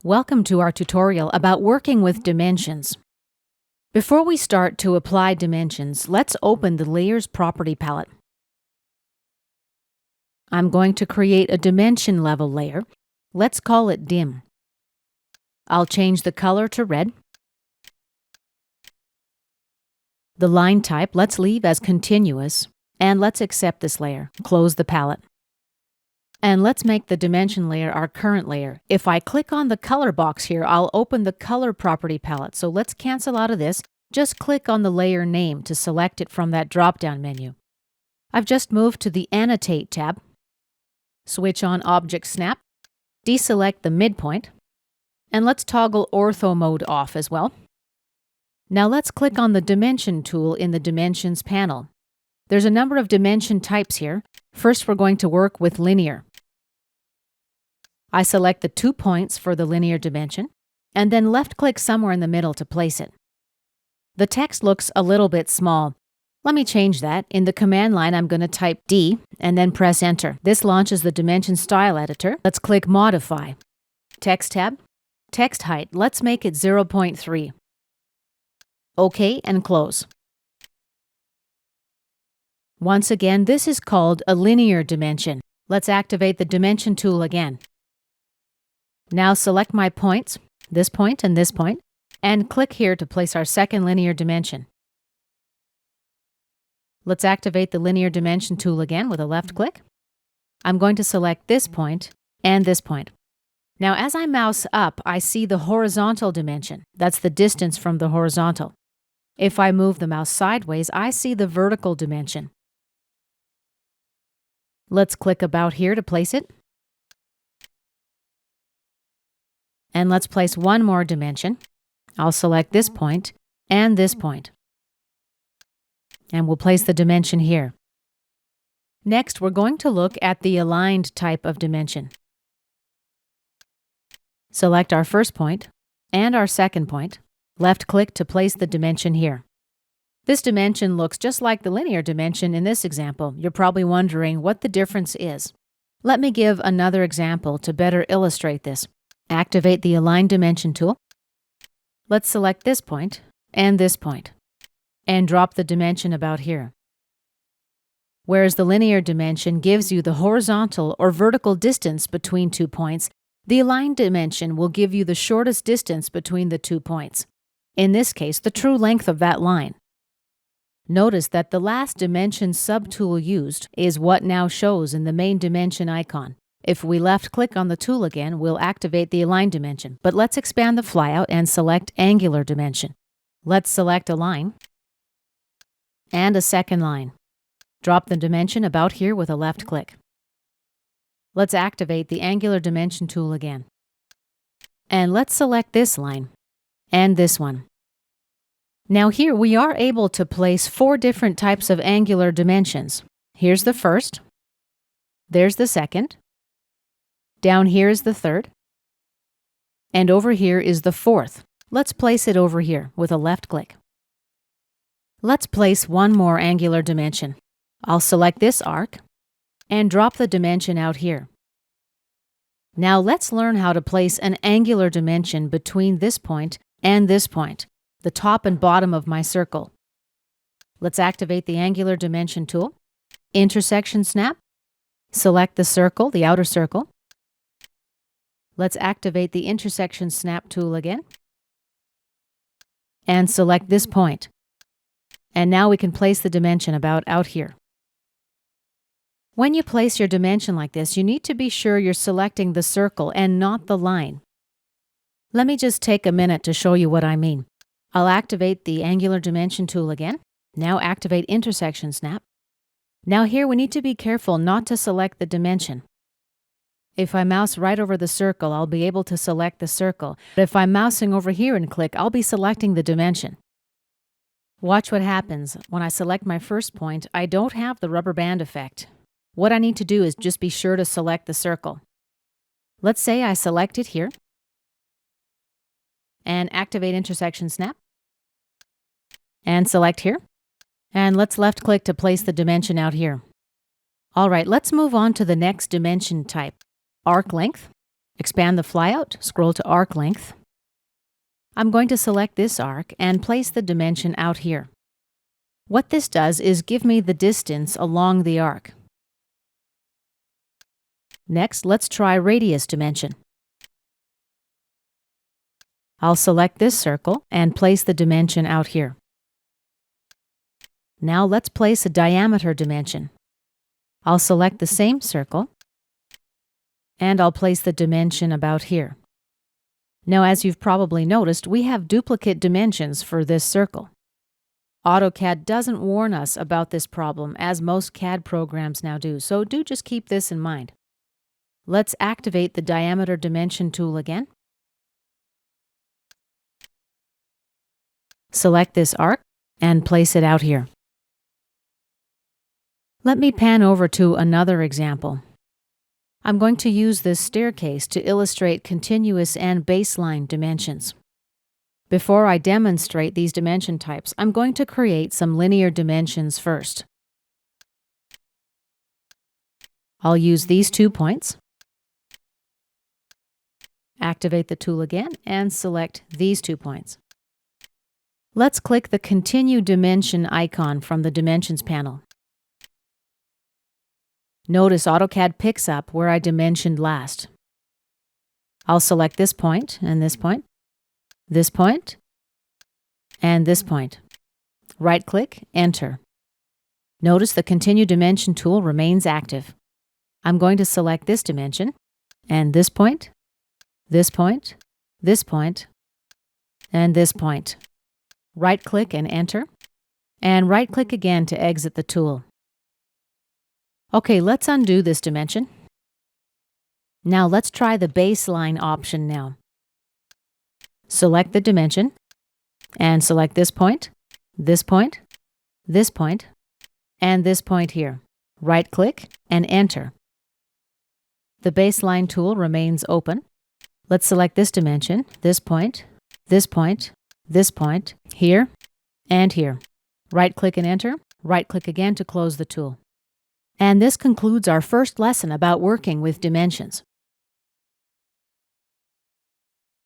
Welcome to our tutorial about working with dimensions. Before we start to apply dimensions, let's open the Layers Property palette. I'm going to create a dimension level layer. Let's call it Dim. I'll change the color to red. The line type, let's leave as continuous, and let's accept this layer. Close the palette. And let's make the dimension layer our current layer. If I click on the color box here, I'll open the color property palette. So let's cancel out of this. Just click on the layer name to select it from that drop-down menu. I've just moved to the Annotate tab. Switch on Object Snap. Deselect the midpoint. And let's toggle Ortho mode off as well. Now let's click on the Dimension tool in the Dimensions panel. There's a number of dimension types here. First, we're going to work with linear. I select the 2 points for the linear dimension, and then left-click somewhere in the middle to place it. The text looks a little bit small. Let me change that. In the command line, I'm going to type D and then press Enter. This launches the Dimension Style Editor. Let's click Modify. Text tab. Text height. Let's make it 0.3. OK, and close. Once again, this is called a linear dimension. Let's activate the Dimension tool again. Now select my points, this point and this point, and click here to place our second linear dimension. Let's activate the Linear Dimension tool again with a left click. I'm going to select this point and this point. Now as I mouse up, I see the horizontal dimension. That's the distance from the horizontal. If I move the mouse sideways, I see the vertical dimension. Let's click about here to place it. And let's place one more dimension. I'll select this point and this point. And we'll place the dimension here. Next, we're going to look at the aligned type of dimension. Select our first point and our second point. Left-click to place the dimension here. This dimension looks just like the linear dimension in this example. You're probably wondering what the difference is. Let me give another example to better illustrate this. Activate the Align Dimension tool. Let's select this point and drop the dimension about here. Whereas the linear dimension gives you the horizontal or vertical distance between 2 points, the aligned dimension will give you the shortest distance between the 2 points. In this case, the true length of that line. Notice that the last dimension subtool used is what now shows in the main dimension icon. If we left-click on the tool again, we'll activate the Align dimension. But let's expand the flyout and select Angular dimension. Let's select a line and a second line. Drop the dimension about here with a left-click. Let's activate the Angular dimension tool again. And let's select this line and this one. Now here we are able to place 4 different types of angular dimensions. Here's the first. There's the second. Down here is the third. And over here is the fourth. Let's place it over here with a left click. Let's place one more angular dimension. I'll select this arc and drop the dimension out here. Now let's learn how to place an angular dimension between this point and this point, the top and bottom of my circle. Let's activate the Angular Dimension tool. Intersection Snap. Select the circle, the outer circle. Let's activate the Intersection Snap tool again. And select this point. And now we can place the dimension about out here. When you place your dimension like this, you need to be sure you're selecting the circle and not the line. Let me just take a minute to show you what I mean. I'll activate the Angular Dimension tool again. Now activate Intersection Snap. Now here we need to be careful not to select the dimension. If I mouse right over the circle, I'll be able to select the circle. But if I'm mousing over here and click, I'll be selecting the dimension. Watch what happens. When I select my first point, I don't have the rubber band effect. What I need to do is just be sure to select the circle. Let's say I select it here and activate Intersection Snap and select here. And let's left click to place the dimension out here. All right, let's move on to the next dimension type. Arc length. Expand the flyout, scroll to arc length. I'm going to select this arc and place the dimension out here. What this does is give me the distance along the arc. Next, let's try radius dimension. I'll select this circle and place the dimension out here. Now let's place a diameter dimension. I'll select the same circle and I'll place the dimension about here. Now, as you've probably noticed, we have duplicate dimensions for this circle. AutoCAD doesn't warn us about this problem, as most CAD programs now do, so do just keep this in mind. Let's activate the diameter dimension tool again. Select this arc and place it out here. Let me pan over to another example. I'm going to use this staircase to illustrate continuous and baseline dimensions. Before I demonstrate these dimension types, I'm going to create some linear dimensions first. I'll use these 2 points. Activate the tool again and select these 2 points. Let's click the Continue Dimension icon from the Dimensions panel. Notice AutoCAD picks up where I dimensioned last. I'll select this point, and this point, this point, and this point. Right-click, Enter. Notice the Continue Dimension tool remains active. I'm going to select this dimension, and this point, this point, this point, and this point. Right-click and Enter, and right-click again to exit the tool. Okay, let's undo this dimension. Now let's try the baseline option now. Select the dimension, and select this point, this point, this point, and this point here. Right-click and Enter. The baseline tool remains open. Let's select this dimension, this point, this point, this point, here, and here. Right-click and Enter. Right-click again to close the tool. And this concludes our first lesson about working with dimensions.